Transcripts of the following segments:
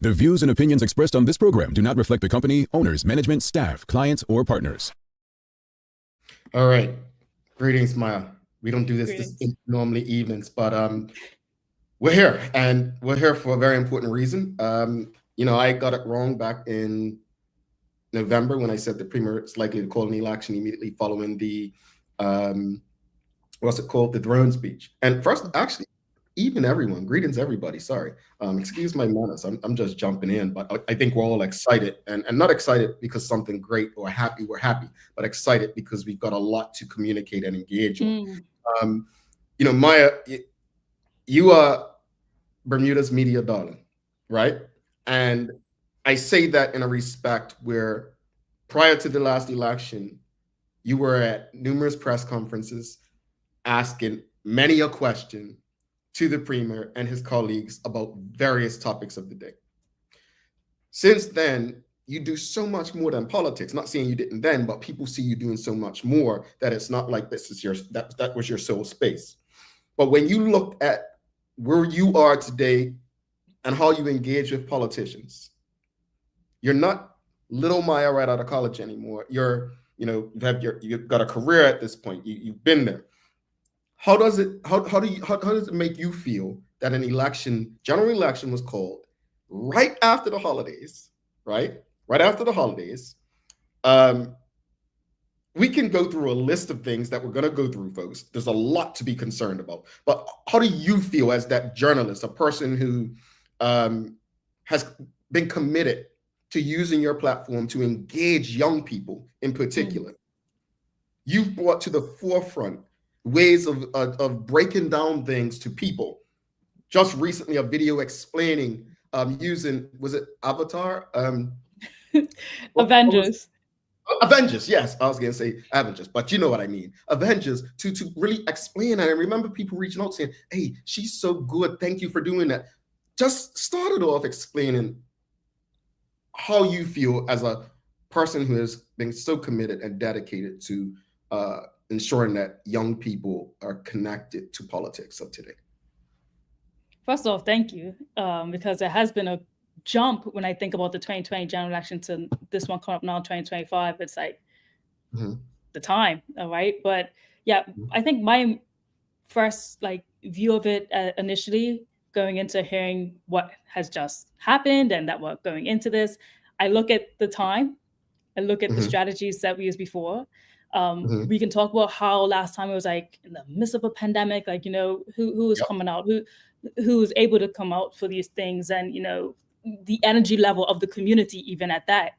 The views and opinions expressed on this program do not reflect the company, owners, management, staff, clients, or partners. All right. Greetings, Maya. We don't do this normally evenings, but we're here, and we're here for a very important reason. I got it wrong back in November when I said the Premier is likely to call an election immediately following the the throne speech. And first, actually, even everyone, greetings everybody. Sorry, excuse my manners. I'm just jumping in, but I think we're all excited, and not excited because something great or happy. We're happy, but excited because we've got a lot to communicate and engage on. Maya, you are Bermuda's media darling, right? And I say that in a respect where prior to the last election, you were at numerous press conferences asking many a question to the Premier and his colleagues about various topics of the day. Since then, you do so much more than politics. Not saying you didn't then, but people see you doing so much more that it's not like this is that was your sole space. But when you look at where you are today and how you engage with politicians, you're not little Maya right out of college anymore. You've got a career at this point. You've been there. How does it make you feel that an general election was called right after the holidays, right? Right after the holidays. We can go through a list of things that we're going to go through, folks. There's a lot to be concerned about. But how do you feel as that journalist, a person who has been committed to using your platform to engage young people in particular? You've brought to the forefront ways of breaking down things to people. Just recently, a video explaining using, was it Avatar? Avengers. Avengers, yes. I was going to say Avengers, but you know what I mean. Avengers, to really explain that. And I remember people reaching out saying, hey, she's so good. Thank you for doing that. Just started off explaining how you feel as a person who has been so committed and dedicated to ensuring that young people are connected to politics of today. First off, thank you, because there has been a jump when I think about the 2020 general election to this one coming up now, 2025. It's like the time, all right? But yeah, I think my first view of it initially going into hearing what has just happened and that we're going into this, I look at the time, I look at the strategies that we used before. We can talk about how last time it was like in the midst of a pandemic, who was coming out, who was able to come out for these things, and the energy level of the community, even at that,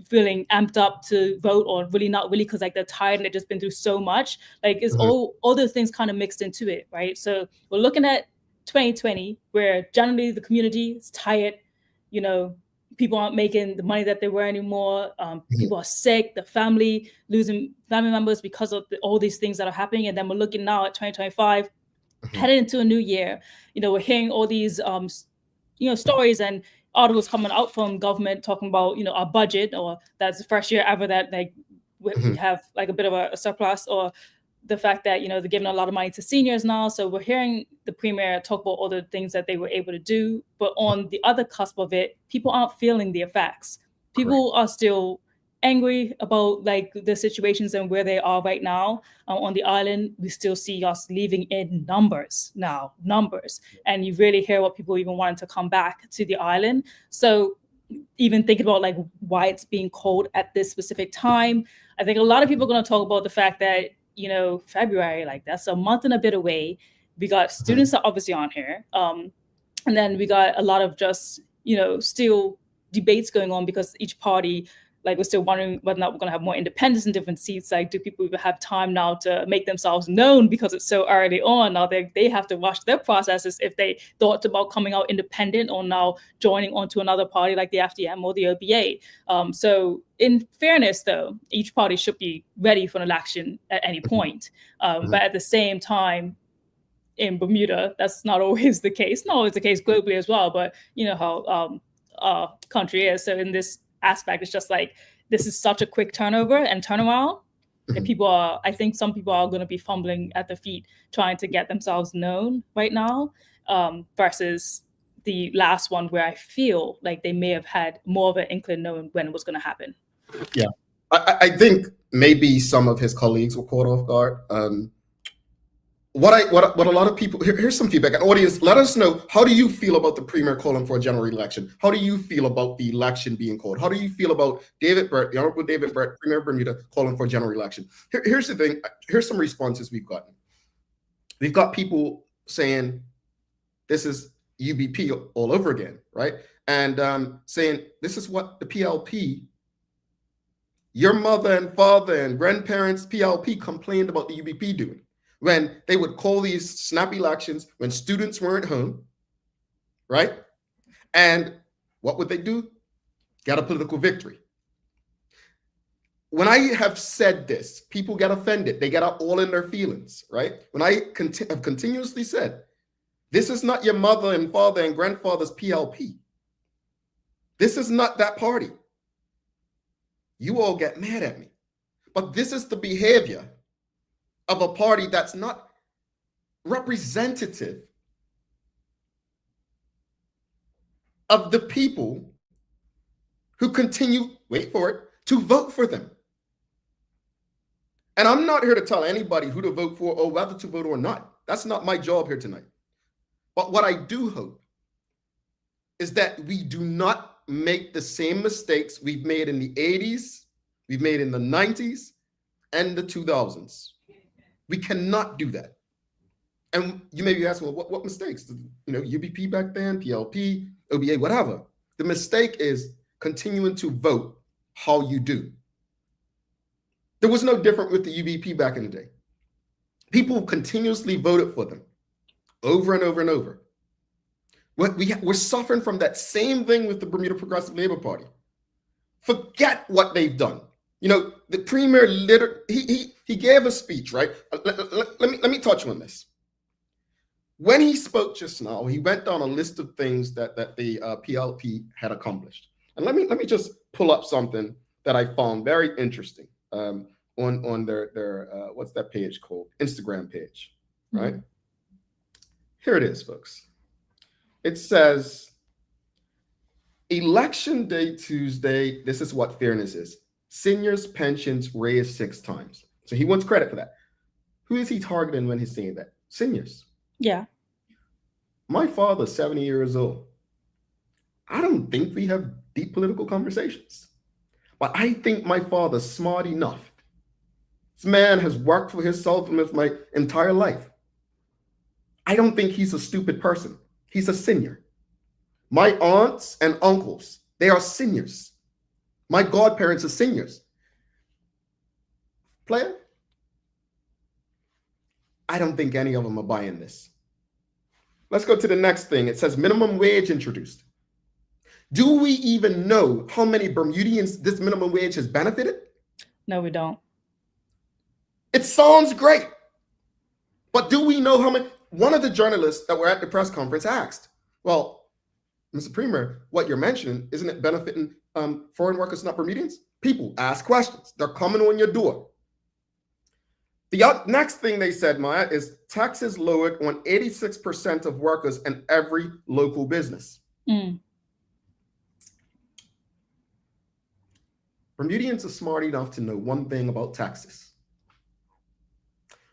feeling amped up to vote, or really not really, because they're tired and they've just been through so much. It's all those things kind of mixed into it, right? So we're looking at 2020, where generally the community is tired, people aren't making the money that they were anymore. People are sick, the family losing family members because of all these things that are happening. And then we're looking now at 2025, headed into a new year. We're hearing all these, stories and articles coming out from government talking about, our budget, or that's the first year ever that we have a bit of a surplus, or the fact that, they're giving a lot of money to seniors now. So we're hearing the Premier talk about all the things that they were able to do. But on the other cusp of it, people aren't feeling the effects. People are still angry about the situations and where they are right now. On the island, we still see us leaving in numbers. And you really hear what people even wanting to come back to the island. So even thinking about why it's being called at this specific time, I think a lot of people are going to talk about the fact that February, that's a month and a bit away. We got students are obviously on here. And then we got a lot of just, still debates going on, because each party, we're still wondering whether or not we're going to have more independence in different seats. Do people even have time now to make themselves known, because it's so early on? Now they have to rush their processes if they thought about coming out independent, or now joining onto another party like the FDM or the OBA. So in fairness, though, each party should be ready for an election at any point. But at the same time, in Bermuda, that's not always the case. Not always the case globally as well, but how our country is. So in this aspect, it's just this is such a quick turnover and turnaround that I think some people are going to be fumbling at the feet trying to get themselves known right now, versus the last one where I feel like they may have had more of an inkling knowing when it was going to happen. Yeah, I think maybe some of his colleagues were caught off guard. What a lot of people, here's some feedback. An audience, let us know, how do you feel about the premier calling for a general election? How do you feel about the election being called? How do you feel about David Burt, the Honorable David Burt, Premier of Bermuda, calling for a general election? Here's the thing. Here's some responses we've gotten. We've got people saying this is UBP all over again, right? And saying this is what the PLP, your mother and father and grandparents, PLP complained about the UBP doing. When they would call these snap elections when students weren't home, right? And what would they do? Get a political victory. When I have said this, people get offended. They get all in their feelings, right? When I have continuously said, this is not your mother and father and grandfather's PLP. This is not that party. You all get mad at me. But this is the behavior of a party that's not representative of the people who continue, wait for it, to vote for them. And I'm not here to tell anybody who to vote for or whether to vote or not. That's not my job here tonight. But what I do hope is that we do not make the same mistakes we've made in the 80s, we've made in the 90s, and the 2000s. We cannot do that. And you may be asking, well, what mistakes? You know, UBP back then, PLP, OBA, whatever. The mistake is continuing to vote how you do. There was no different with the UBP back in the day. People continuously voted for them over and over and over. We're suffering from that same thing with the Bermuda Progressive Labor Party. Forget what they've done. You know, the premier he gave a speech, right? Let me touch on this. When he spoke just now, he went down a list of things that the PLP had accomplished. And let me just pull up something that I found very interesting on their what's that page called? Instagram page, right? Mm-hmm. Here it is, folks. It says, Election Day Tuesday, this is what fairness is. Seniors' pensions raised 6 times. So he wants credit for that. Who is he targeting when he's saying that? Seniors. Yeah. My father's 70 years old. I don't think we have deep political conversations. But I think my father's smart enough. This man has worked for himself and my entire life. I don't think he's a stupid person. He's a senior. My aunts and uncles, they are seniors. My godparents are seniors. Player? I don't think any of them are buying this. Let's go to the next thing. It says minimum wage introduced. Do we even know how many Bermudians this minimum wage has benefited? No, we don't. It sounds great. But do we know how many? One of the journalists that were at the press conference asked, well, Mr. Premier, what you're mentioning, isn't it benefiting foreign workers, not Bermudians? People ask questions. They're coming on your door. The next thing they said, Maya, is taxes lowered on 86% of workers in every local business. Mm. Bermudians are smart enough to know one thing about taxes.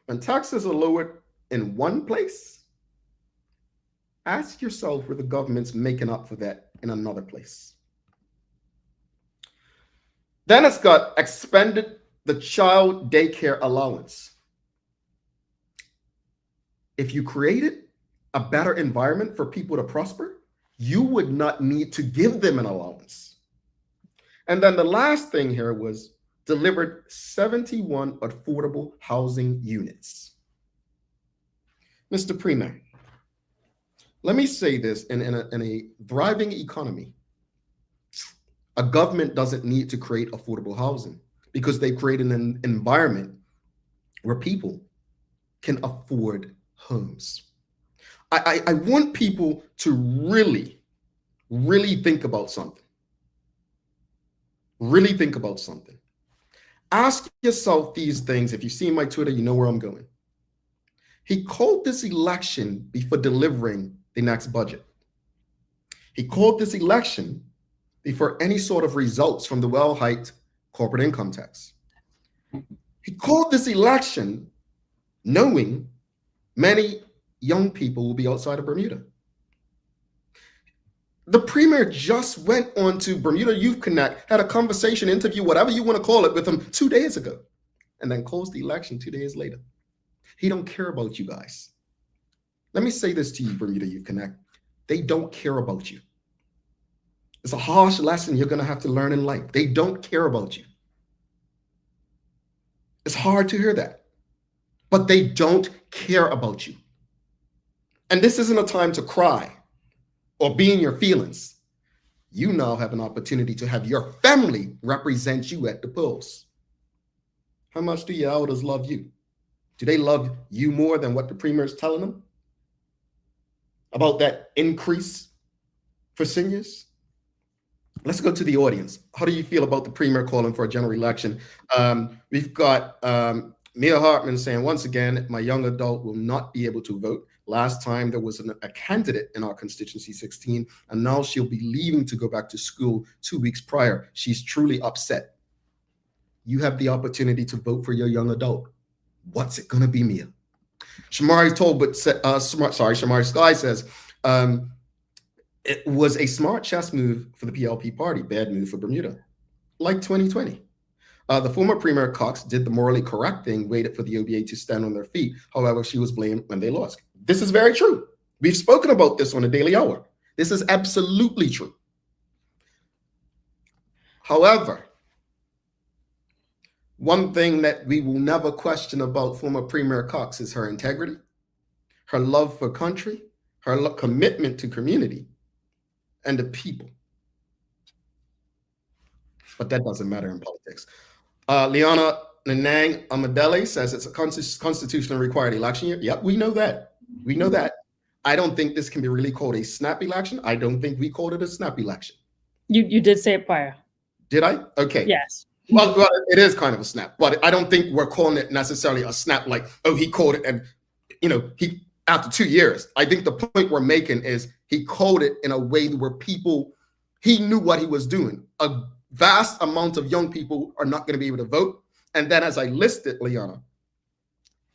When taxes are lowered in one place, ask yourself where the government's making up for that in another place. Then it's got expanded the child daycare allowance. If you created a better environment for people to prosper, you would not need to give them an allowance. And then the last thing here was delivered 71 affordable housing units. Mr. Premier, let me say this, in a thriving economy, a government doesn't need to create affordable housing because they create an environment where people can afford homes. I want people to really, really think about something. Really think about something. Ask yourself these things. If you see my Twitter, you know where I'm going. He called this election before delivering the next budget. He called this election before any sort of results from the well-hyped corporate income tax. He called this election knowing many young people will be outside of Bermuda. The premier just went on to Bermuda Youth Connect, had a conversation, interview, whatever you want to call it, with him 2 days ago, and then closed the election 2 days later. He don't care about you guys. Let me say this to you, Bermuda Youth Connect. They don't care about you. It's a harsh lesson you're going to have to learn in life. They don't care about you. It's hard to hear that, but they don't care about you. And this isn't a time to cry or be in your feelings. You now have an opportunity to have your family represent you at the polls. How much do your elders love you? Do they love you more than what the premier is telling them about that increase for seniors? Let's go to the audience. How do you feel about the premier calling for a general election? We've got Mia Hartman saying, once again, my young adult will not be able to vote. Last time there was a candidate in our constituency 16, and now she'll be leaving to go back to school 2 weeks prior. She's truly upset. You have the opportunity to vote for your young adult. What's it going to be, Mia? Shamari Shamari Sky says, it was a smart chess move for the PLP party, bad move for Bermuda, like 2020. The former Premier Cox did the morally correct thing, waited for the OBA to stand on their feet. However, she was blamed when they lost. This is very true. We've spoken about this on the Daily Hour. This is absolutely true. However, one thing that we will never question about former Premier Cox is her integrity, her love for country, her commitment to community, and the people. But that doesn't matter in politics. Liana Nanang Amadele says it's a constitutionally required election year. Yep, we know that. We know that. I don't think this can be really called a snap election. I don't think we called it a snap election. You did say it prior. Did I? Okay. Yes. Well, it is kind of a snap, but I don't think we're calling it necessarily a snap like, oh, he called it and, he after 2 years. I think the point we're making is he called it in a way where he knew what he was doing. A vast amount of young people are not going to be able to vote. And then as I listed, Liana,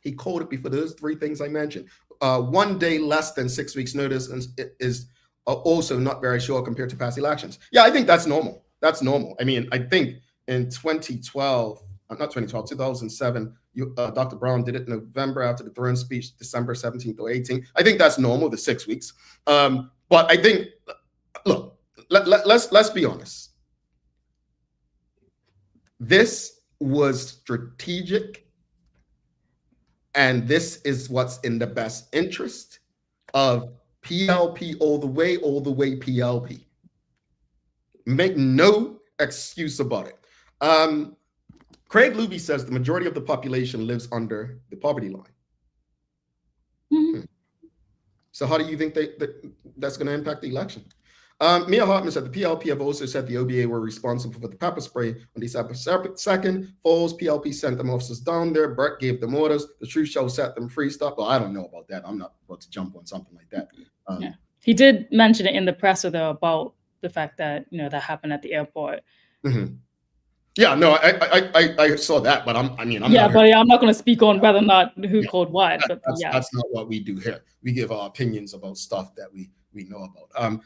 he called it before those 3 things I mentioned. 1 day less than 6 weeks notice is also not very short compared to past elections. Yeah, I think that's normal. That's normal. I mean, I think in 2007, Dr. Brown did it in November after the throne speech, December 17th or 18th. I think that's normal, the 6 weeks. But I think, look, let's be honest. This was strategic, and this is what's in the best interest of PLP all the way PLP. Make no excuse about it. Craig Luby says the majority of the population lives under the poverty line. Mm-hmm. So how do you think that's going to impact the election? Mia Hartman said the PLP have also said the OBA were responsible for the pepper spray on December 2nd. Falls, PLP sent them officers down there. Burt gave them orders. The truth show set them free. Stop. Well, I don't know about that. I'm not about to jump on something like that. Yeah. He did mention it in the presser, though, about the fact that, that happened at the airport. Mm-hmm. Yeah, no, I saw that, but I'm not going to speak on whether or not who called what. That's not what we do here. We give our opinions about stuff that we know about.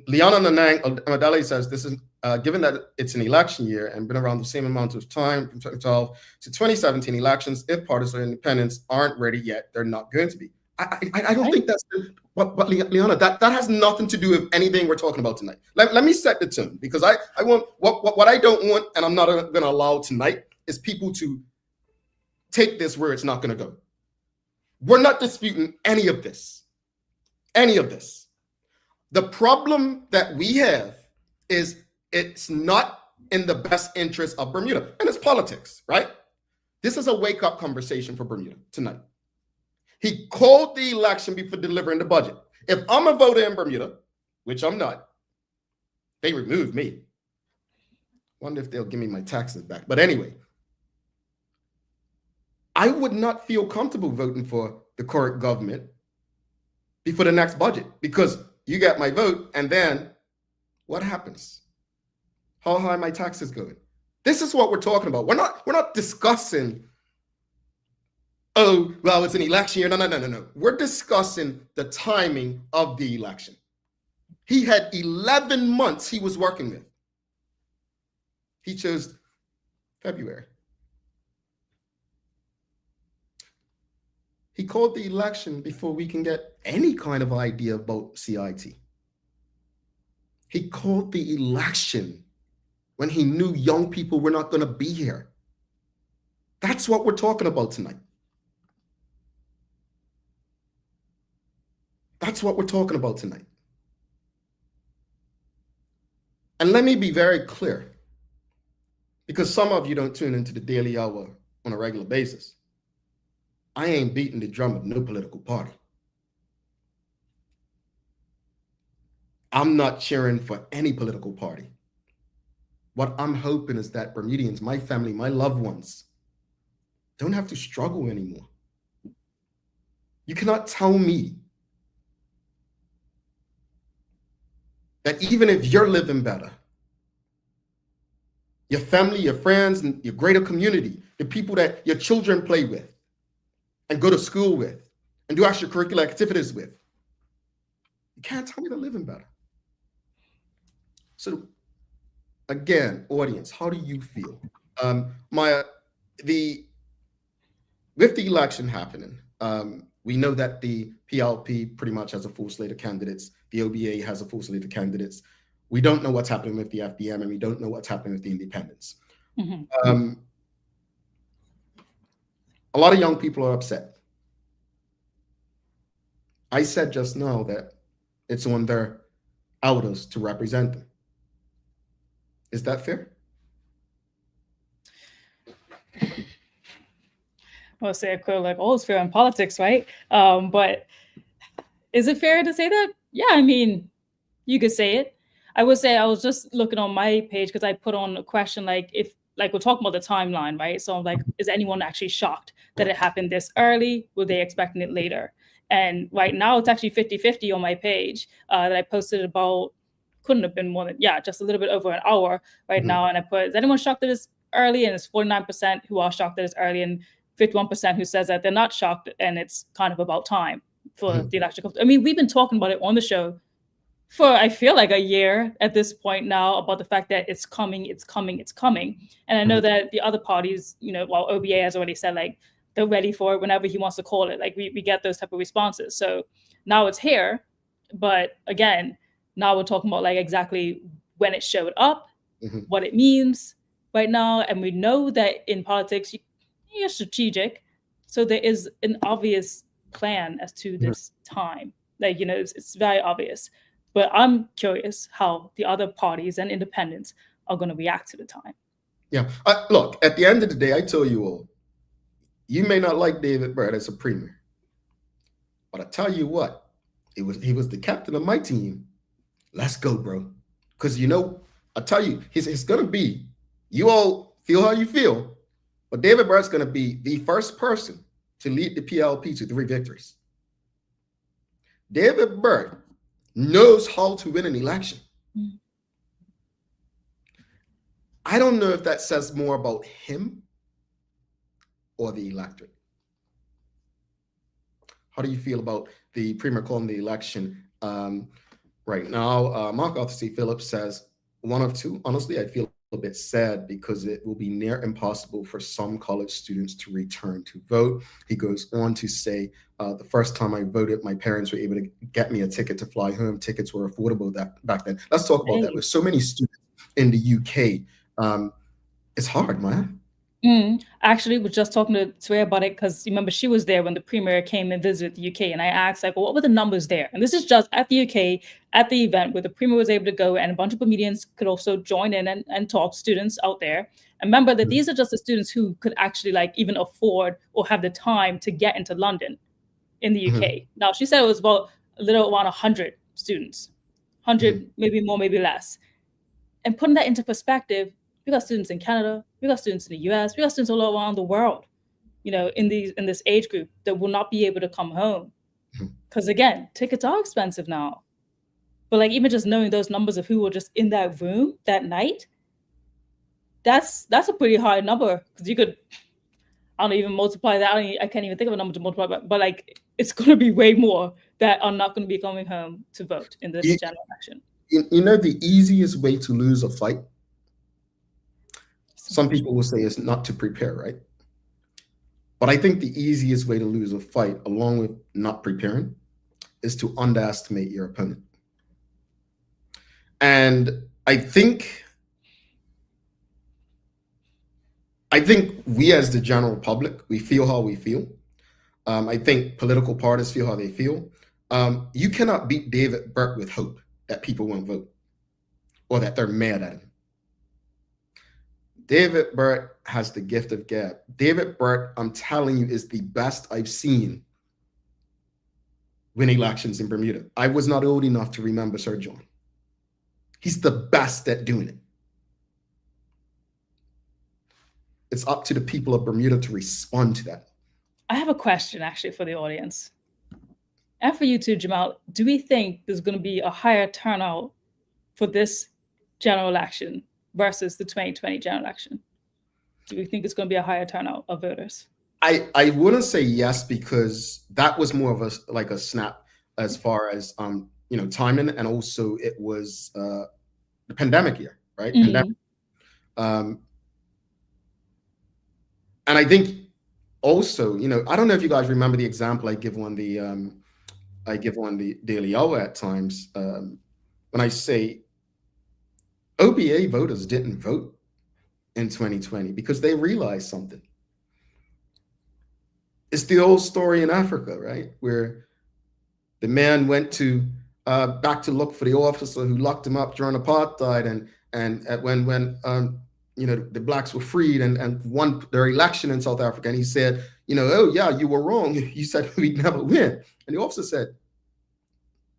Liana Nanang Amadele says this is given that it's an election year and been around the same amount of time from 2012 to 2017 elections. If partisan independents aren't ready yet, they're not going to be. I don't think that's. But Liana, that has nothing to do with anything we're talking about tonight. Let me set the tone, because I want what I don't want, and I'm not going to allow tonight, is people to take this where it's not going to go. We're not disputing any of this. Any of this. The problem that we have is it's not in the best interest of Bermuda, and it's politics, right? This is a wake-up conversation for Bermuda tonight. He called the election before delivering the budget. If I'm a voter in Bermuda, which I'm not, they removed me. Wonder if they'll give me my taxes back. But anyway, I would not feel comfortable voting for the current government before the next budget, because you get my vote, and then what happens? How high my taxes going? This is what we're talking about. We're not discussing, oh, well, it's an election year. No. We're discussing the timing of the election. He had 11 months he was working with. He chose February. He called the election before we can get any kind of idea about CIT. He called the election when he knew young people were not going to be here. That's what we're talking about tonight. That's what we're talking about tonight. And let me be very clear, because some of you don't tune into the Daily Hour on a regular basis. I ain't beating the drum of no political party. I'm not cheering for any political party. What I'm hoping is that Bermudians, my family, my loved ones, don't have to struggle anymore. You cannot tell me that even if you're living better, your family, your friends, and your greater community, the people that your children play with and go to school with and do extracurricular activities with, you can't tell me they're living better. So again, audience, how do you feel? With the election happening, we know that the PLP pretty much has a full slate of candidates. The OBA has a full slate of candidates. We don't know what's happening with the FDM, and we don't know what's happening with the independents. Mm-hmm. A lot of young people are upset. I said just now that it's on their elders to represent them. Is that fair? Well, say a quote like, "Oh, it's fair in politics, right?" But is it fair to say that? Yeah, I mean, you could say it. I would say I was just looking on my page because I put on a question like, if like we're talking about the timeline, right? So I'm like, is anyone actually shocked that it happened this early? Were they expecting it later? And right now it's actually 50-50 on my page that I posted about, couldn't have been more than, just a little bit over an hour right now. And I put, is anyone shocked that it's early? And it's 49% who are shocked that it's early, and 51% who says that they're not shocked, and it's kind of about time for the election. I mean, we've been talking about it on the show for, I feel like, a year at this point now, about the fact that it's coming. And I know that the other parties, while OBA has already said, like, they're ready for it whenever he wants to call it. Like, we get those type of responses. So now it's here. But again, now we're talking about like exactly when it showed up, what it means right now. And we know that in politics, you're strategic. So there is an obvious plan as to this time. Like, it's very obvious. But I'm curious how the other parties and independents are going to react to the time. Yeah. Look, at the end of the day, I tell you all, you may not like David Burt as a premier, but I tell you what, he was the captain of my team. Let's go, bro. Because, I tell you, he's going to be, you all feel how you feel, but David Burt's going to be the first person to lead the PLP to 3 victories. David Burt knows how to win an election. I don't know if that says more about him or the electorate. How do you feel about the premier calling the election right now? Mark Arthur C. Phillips says, one of two. Honestly, I feel a bit sad because it will be near impossible for some college students to return to vote. He goes on to say, the first time I voted, my parents were able to get me a ticket to fly home. Tickets were affordable back then. Let's talk about that. With so many students in the UK, it's hard, man. Actually, was just talking to Swear about it, because remember, she was there when the premier came and visited the UK, and I asked, like, well, what were the numbers there? And this is just at the UK, at the event where the premier was able to go, and a bunch of Bermudians could also join in and talk, students out there. And remember that these are just the students who could actually like even afford or have the time to get into London in the UK. Now, she said it was about a little around 100 students, 100, maybe more, maybe less. And putting that into perspective, we got students in Canada, we got students in the US, we got students all around the world, in this age group that will not be able to come home. Because again, tickets are expensive now. But like even just knowing those numbers of who were just in that room that night, that's a pretty high number, because you could, I don't even multiply that. I can't even think of a number to multiply by, but like it's going to be way more that are not going to be coming home to vote in this general election. You know, the easiest way to lose a fight, some people will say, is not to prepare, right? But I think the easiest way to lose a fight, along with not preparing, is to underestimate your opponent. And I think we as the general public, we feel how we feel. I think political parties feel how they feel. You cannot beat David Burt with hope that people won't vote or that they're mad at him. David Burt has the gift of gab. David Burt, I'm telling you, is the best I've seen win elections in Bermuda. I was not old enough to remember Sir John. He's the best at doing it. It's up to the people of Bermuda to respond to that. I have a question actually for the audience. And for you too, Jamal, do we think there's going to be a higher turnout for this general election versus the 2020 general election? Do we think it's going to be a higher turnout of voters? I wouldn't say yes, because that was more of a snap as far as timing, and also it was the pandemic year, right? Mm-hmm. Pandemic. And I think also, I don't know if you guys remember the example I give on the Daily Hour at times, when I say OBA voters didn't vote in 2020 because they realized something. It's the old story in Africa, right? Where the man went to back to look for the officer who locked him up during apartheid, and when the blacks were freed and won their election in South Africa, and he said, oh yeah, you were wrong. You said we'd never win. And the officer said,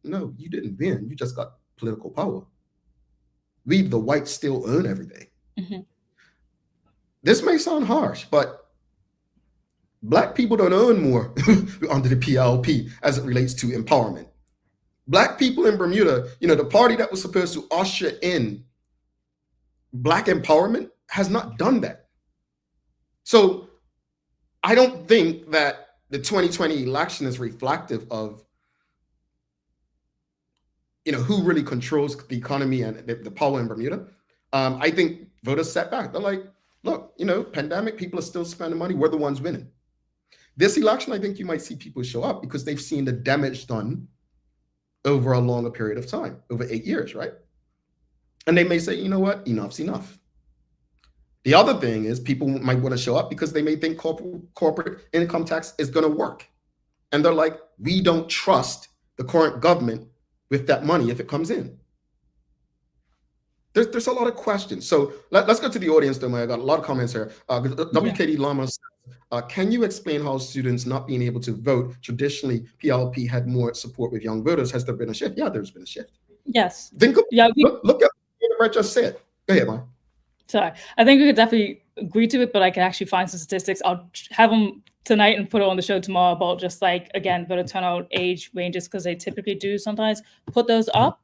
no, you didn't win. You just got political power. We, the whites, still own everything. Mm-hmm. This may sound harsh, but Black people don't own more under the PLP as it relates to empowerment. Black people in Bermuda, the party that was supposed to usher in Black empowerment has not done that. So I don't think that the 2020 election is reflective of who really controls the economy and the power in Bermuda. I think voters sat back. They're like, look, pandemic, people are still spending money. We're the ones winning. This election, I think you might see people show up because they've seen the damage done over a longer period of time, over 8 years, right? And they may say, you know what, enough's enough. The other thing is people might want to show up because they may think corporate income tax is going to work. And they're like, we don't trust the current government with that money if it comes in. There's a lot of questions. So let's go to the audience, though. I got a lot of comments here. WKD Lama says, can you explain how students not being able to vote? Traditionally, PLP had more support with young voters. Has there been a shift? Yeah, there's been a shift. Yes. Look at what I just said. Go ahead, man. Sorry. I think we could definitely agree to it, but I can actually find some statistics. I'll have them tonight and put it on the show tomorrow about just like, again, voter turnout age ranges, because they typically do sometimes put those up.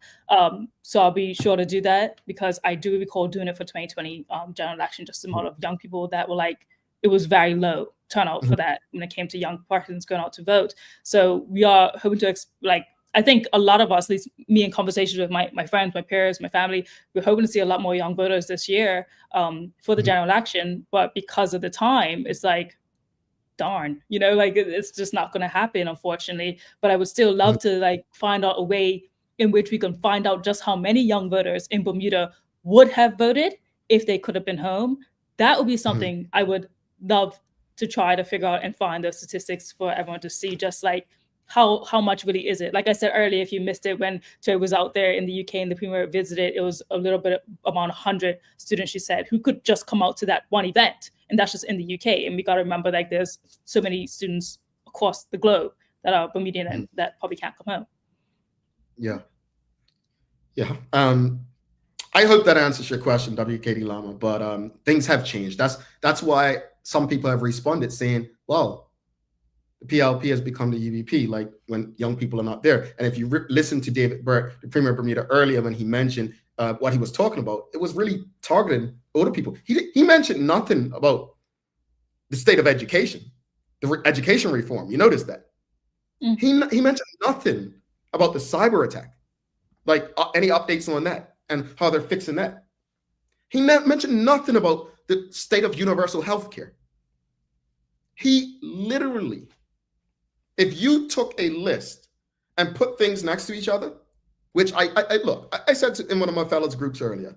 So I'll be sure to do that, because I do recall doing it for 2020 general election, just the amount of young people that were like, it was very low turnout for that when it came to young persons going out to vote. So we are hoping to I think a lot of us, at least me in conversations with my friends, my peers, my family, we're hoping to see a lot more young voters this year for the general election. But because of the time, it's like, darn, it's just not going to happen, unfortunately. But I would still love to find out a way in which we can find out just how many young voters in Bermuda would have voted if they could have been home. That would be something I would love to try to figure out and find those statistics for everyone to see, just like how much really is it? Like I said earlier, if you missed it, when Joy was out there in the UK and the Premier visited, it was a little bit around 100 students, she said, who could just come out to that one event. And that's just in the UK. And we got to remember, there's so many students across the globe that are Bermudian and that probably can't come home. Yeah. Yeah. I hope that answers your question, WKD Lama, but things have changed. That's why some people have responded saying, well, The PLP has become the UVP, like when young people are not there. And if you listen to David Burt, the Premier of Bermuda, earlier when he mentioned what he was talking about, it was really targeting older people. He mentioned nothing about the state of education, the education reform. You notice that? He mentioned nothing about the cyber attack, like any updates on that and how they're fixing that. He mentioned nothing about the state of universal health care. He literally, if you took a list and put things next to each other, which I said in one of my fellows groups earlier,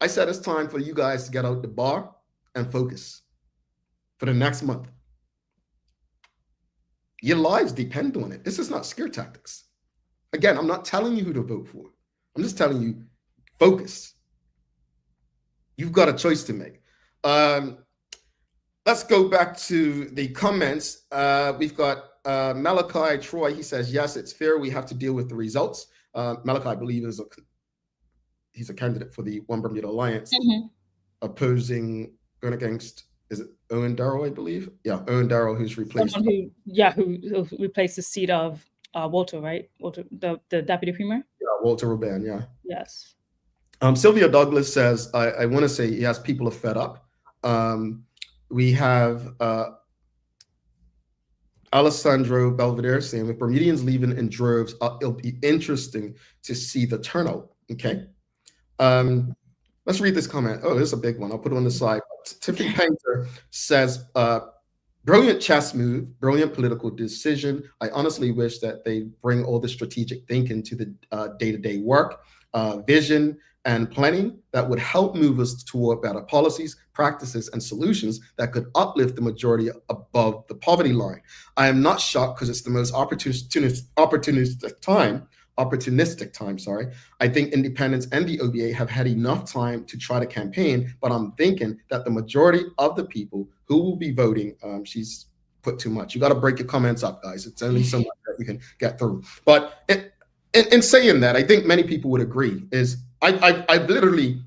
I said it's time for you guys to get out the bar and focus for the next month. Your lives depend on it. This is not scare tactics. Again, I'm not telling you who to vote for. I'm just telling you, focus. You've got a choice to make. Let's go back to the comments. We've got Malachi Troy. He says, yes, it's fair. We have to deal with the results. Malachi, I believe, he's a candidate for the One Bermuda Alliance, opposing, going against, is it Owen Darrow, I believe? Yeah, Owen Darrow, who's replaced. Who replaced the seat of Walter, right? Walter, the deputy premier? Yeah, Walter Ruben, yeah. Yes. Sylvia Douglas says, I want to say, yes, people are fed up. We have Alessandro Belvedere saying, with Bermudians leaving in droves, it'll be interesting to see the turnout. Okay. Let's read this comment. Oh, this is a big one. I'll put it on the side. Tiffany Painter says, brilliant chess move, brilliant political decision. I honestly wish that they bring all the strategic thinking to the day-to-day work, vision, and planning that would help move us toward better policies, practices, and solutions that could uplift the majority above the poverty line. I am not shocked because it's the most opportunistic time. I think independents and the OBA have had enough time to try to campaign, but I'm thinking that the majority of the people who will be voting, she's put too much. You got to break your comments up, guys. It's only so much that you can get through. But in saying that, I think many people would agree is I've literally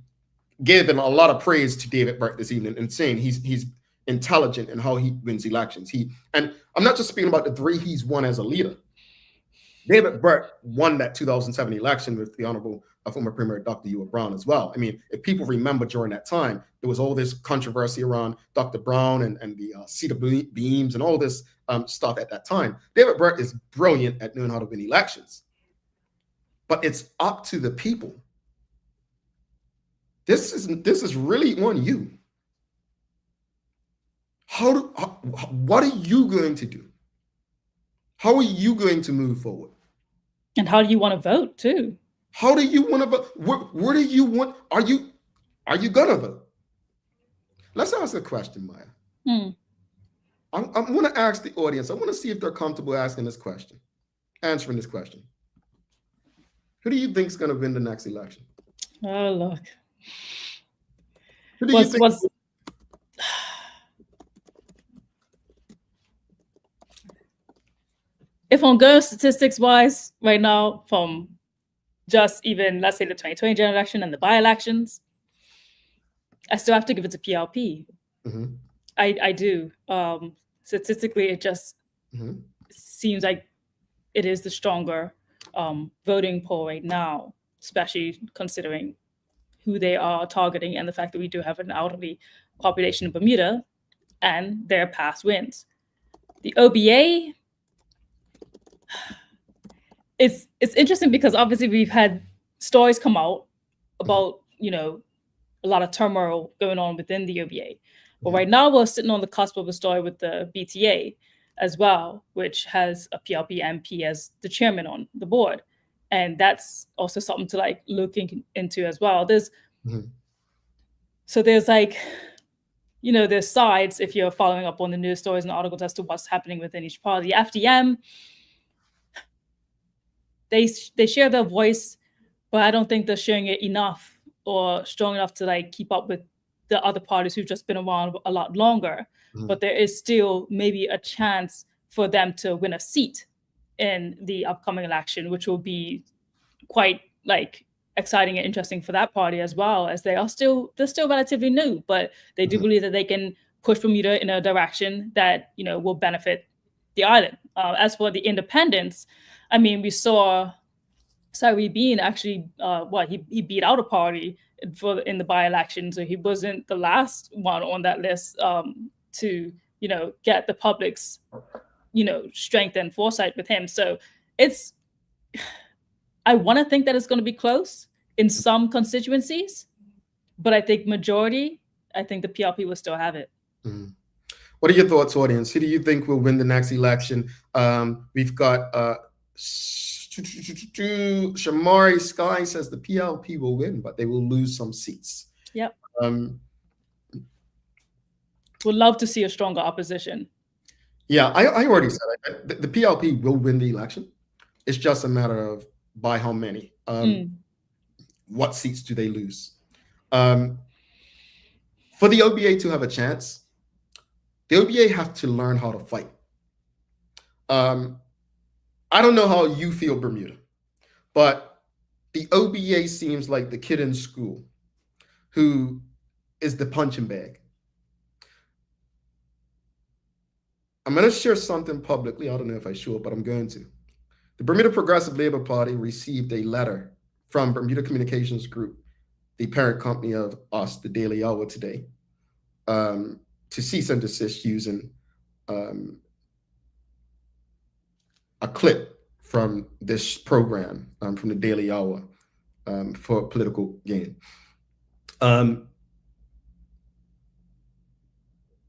given a lot of praise to David Burt this evening and saying he's intelligent in how he wins elections. And I'm not just speaking about the 3 he's won as a leader. David Burt won that 2007 election with the Honorable former Premier Dr. Ewart Brown as well. I mean, if people remember during that time, there was all this controversy around Dr. Brown and the cedar beams and all this stuff at that time. David Burt is brilliant at knowing how to win elections. But it's up to the people. This is really on you. What are you going to do? How are you going to move forward? And how do you want to vote too? How do you want to vote? Where do you want? Are you gonna vote? Let's ask a question, Maya. I want to ask the audience. I want to see if they're comfortable answering this question. Who do you think is going to win the next election? Oh, look. Who do you think? If I'm going statistics-wise right now, from just even, let's say, the 2020 general election and the by-elections, I still have to give it to PLP. I do. Statistically, it just seems like it is the stronger voting poll right now, especially considering who they are targeting and the fact that we do have an elderly population in Bermuda and their past wins. The OBA, it's interesting because obviously we've had stories come out about, a lot of turmoil going on within the OBA. But right now we're sitting on the cusp of a story with the BTA as well, which has a PLP MP as the chairman on the board. And that's also something to look into as well. There's there's sides if you're following up on the news stories and articles as to what's happening within each party. The FDM, they share their voice, but I don't think they're sharing it enough or strong enough to keep up with the other parties who've just been around a lot longer. But there is still maybe a chance for them to win a seat in the upcoming election, which will be quite exciting and interesting for that party as well, as they're still relatively new, but they do believe that they can push Bermuda in a direction that will benefit the island. As for the independents, I mean, we saw Sawi Bean actually, he beat out a party in the by-election, so he wasn't the last one on that list to get the public's strength and foresight with him. So I want to think that it's going to be close in some constituencies, but I think majority, I think the PLP will still have it. Mm-hmm. What are your thoughts, audience? Who do you think will win the next election? We've got Shamari Sky says the PLP will win, but they will lose some seats. Yep. Would love to see a stronger opposition. Yeah, I already said it. The PLP will win the election. It's just a matter of by how many. What seats do they lose? For the OBA to have a chance, the OBA have to learn how to fight. I don't know how you feel, Bermuda, but the OBA seems like the kid in school who is the punching bag. I'm going to share something publicly. I don't know if I should, but I'm going to. The Bermuda Progressive Labor Party received a letter from Bermuda Communications Group, the parent company of us, the Daily Hour today, to cease and desist using a clip from this program, from the Daily Hour, for political gain.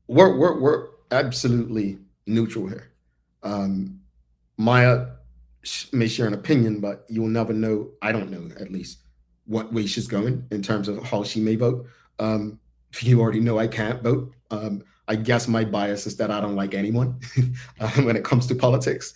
We're absolutely neutral here. Maya may share an opinion, but you'll never know, I don't know at least, what way she's going in terms of how she may vote. You already know I can't vote. I guess my bias is that I don't like anyone when it comes to politics.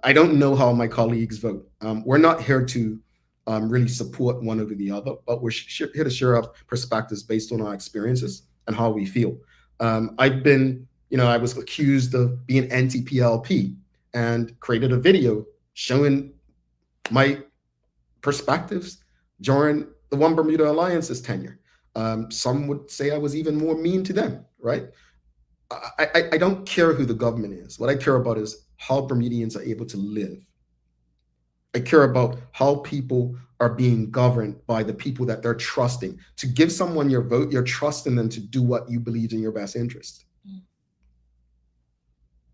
I don't know how my colleagues vote. We're not here to really support one over the other, but we're here to share our perspectives based on our experiences and how we feel. I've been, I was accused of being anti-PLP and created a video showing my perspectives during the One Bermuda Alliance's tenure. Some would say I was even more mean to them, right? I don't care who the government is. What I care about is how Bermudians are able to live. I care about how people are being governed by the people that they're trusting. To give someone your vote, you're trusting them to do what you believe in your best interest.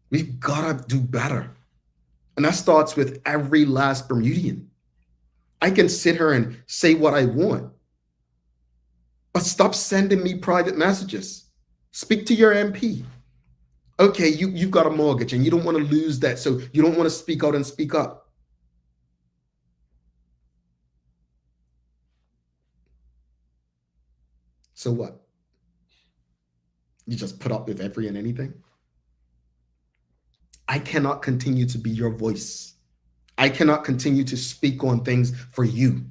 We've got to do better. And that starts with every last Bermudian. I can sit here and say what I want, but stop sending me private messages. Speak to your MP. Okay, you've got a mortgage and you don't want to lose that, so you don't want to speak out and speak up. So what? You just put up with every and anything? I cannot continue to be your voice. I cannot continue to speak on things for you.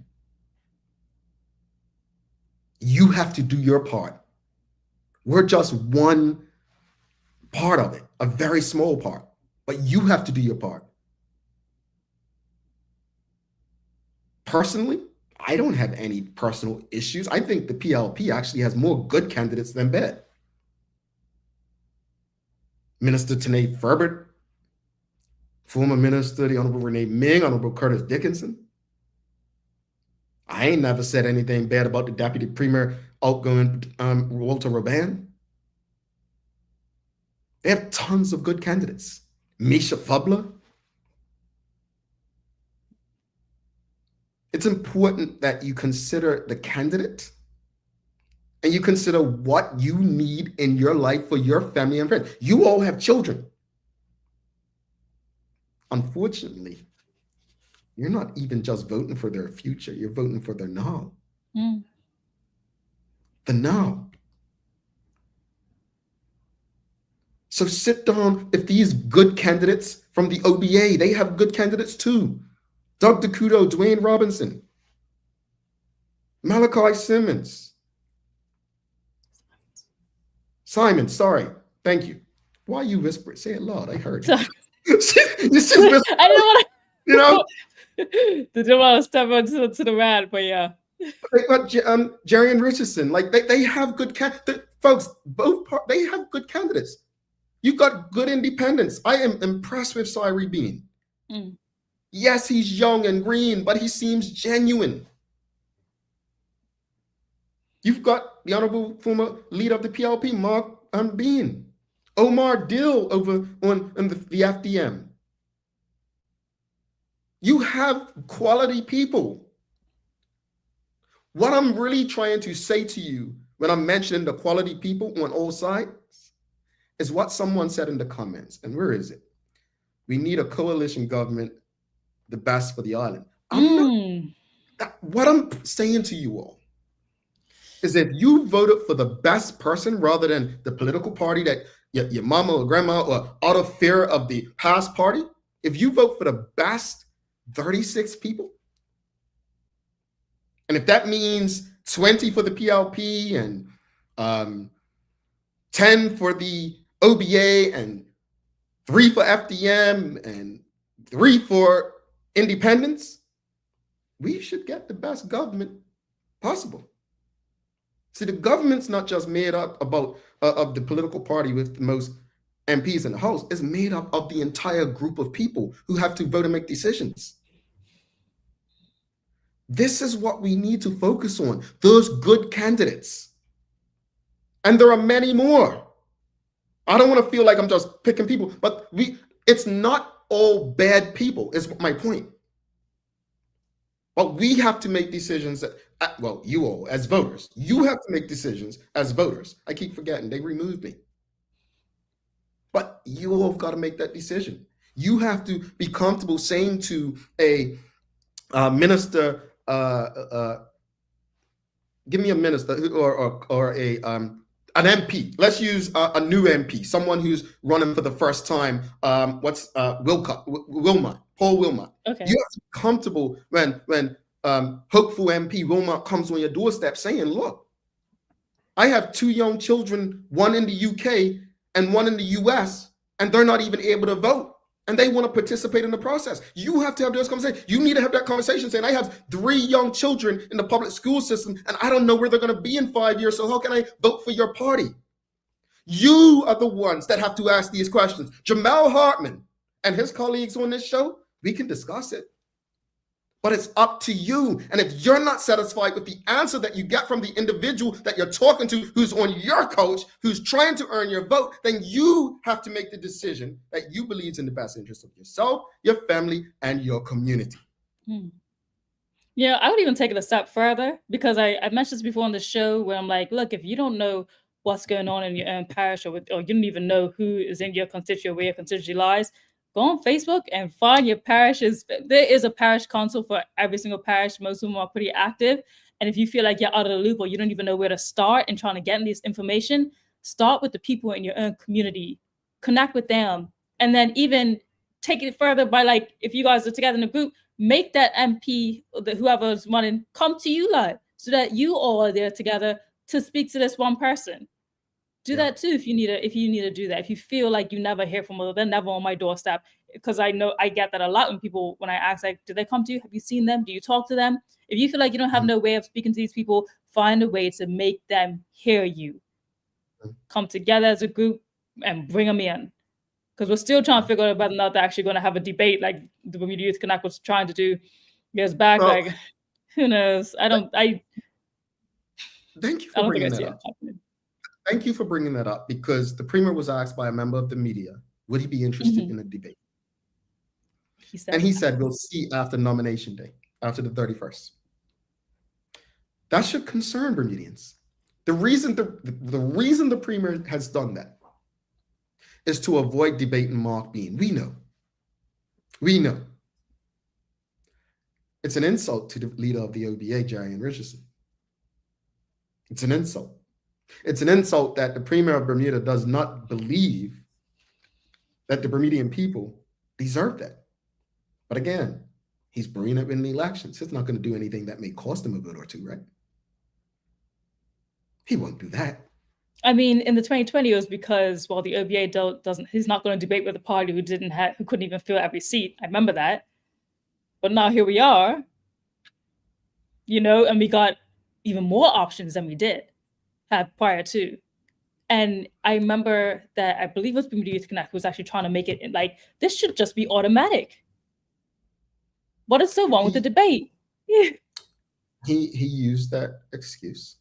You have to do your part. We're just one part of it, a very small part, but you have to do your part. Personally, I don't have any personal issues. I think the PLP actually has more good candidates than bad. Minister Tanae Ferbert, former minister, the Honorable Renee Ming, Honorable Curtis Dickinson. I ain't never said anything bad about the Deputy Premier, outgoing Walter Roban. They have tons of good candidates. Misha Fubler. It's important that you consider the candidate and you consider what you need in your life for your family and friends. You all have children. Unfortunately, you're not even just voting for their future, you're voting for their now. The now. So sit down. If these good candidates from the OBA, they have good candidates too. Doug DeCudo, Dwayne Robinson, Malachi Simmons. Simon, sorry. Thank you. Why are you whispering? Say it loud. I heard. She's whispering. I didn't want to, didn't want to step onto the rad, but yeah. They got Jerry and Richardson. Like they have good folks. Both they have good candidates. You've got good independents. I am impressed with Cyril Bean. Yes, he's young and green, but he seems genuine. You've got the honorable former leader of the PLP, Mark Bean. Omar Dill over on the FDM. You have quality people. What I'm really trying to say to you when I'm mentioning the quality people on all sides is what someone said in the comments. And where is it? We need a coalition government, the best for the island. What I'm saying to you all is if you voted for the best person rather than the political party that your mama or grandma or out of fear of the past party, if you vote for the best 36 people, and if that means 20 for the PLP and 10 for the OBA and 3 for FDM and 3 for independence, we should get the best government possible. See, the government's not just made up of the political party with the most MPs in the House. It's made up of the entire group of people who have to vote and make decisions. This is what we need to focus on, those good candidates. And there are many more. I don't want to feel like I'm just picking people, but it's not all bad people, is my point. But we have to make decisions that, well, you all as voters, you have to make decisions as voters. I keep forgetting, they removed me. But you all have got to make that decision. You have to be comfortable saying to a minister, give me a minister or an MP. Let's use a new MP, someone who's running for the first time. Paul Wilmot. Okay. You have to be comfortable when hopeful MP Wilmot comes on your doorstep saying, look, I have 2 young children, one in the UK and one in the US, and they're not even able to vote. And they want to participate in the process. You have to have those conversations. You need to have that conversation saying, I have 3 young children in the public school system, and I don't know where they're going to be in 5 years. So how can I vote for your party? You are the ones that have to ask these questions. Jamel Hartman and his colleagues on this show, we can discuss it. But it's up to you. And if you're not satisfied with the answer that you get from the individual that you're talking to, who's on your coach, who's trying to earn your vote, then you have to make the decision that you believe is in the best interest of yourself, your family, and your community. Yeah, I would even take it a step further, because I mentioned this before on the show where I'm like, look, if you don't know what's going on in your own parish, or you don't even know who is in your constituency, where your constituency lies, go on Facebook and find your parishes. There is a parish council for every single parish. Most of them are pretty active. And if you feel like you're out of the loop or you don't even know where to start in trying to get this information, start with the people in your own community, connect with them, and then even take it further by, like, if you guys are together in a group, make that MP, whoever's running, come to you live so that you all are there together to speak to this one person. Do that too if you need to do that. If you feel like you never hear from them, they're never on my doorstep. Because I know I get that a lot when I ask, like, do they come to you? Have you seen them? Do you talk to them? If you feel like you don't have no way of speaking to these people, find a way to make them hear you. Come together as a group and bring them in. Because we're still trying to figure out whether or not they're actually going to have a debate like the Bermuda Youth Connect was trying to do years back. Like, who knows? Thank you for bringing that up. Thank you for bringing that up, because the Premier was asked by a member of the media, would he be interested in a debate? He said, we'll see after nomination day, after the 31st. That should concern Bermudians. The reason the Premier has done that is to avoid debating Mark Bean. We know. It's an insult to the leader of the OBA, Jarian Richardson. It's an insult. It's an insult that the Premier of Bermuda does not believe that the Bermudian people deserve that. But again, he's bringing up in the elections. He's not going to do anything that may cost him a vote or two, right? He won't do that. I mean, in the 2020, it was because, well, the OBA he's not going to debate with a party who couldn't even fill every seat. I remember that. But now here we are, and we got even more options than we did have prior to. And I remember that I believe it was Bermuda Youth Connect was actually trying to make it like, this should just be automatic. What is so wrong with the debate? He used that excuse,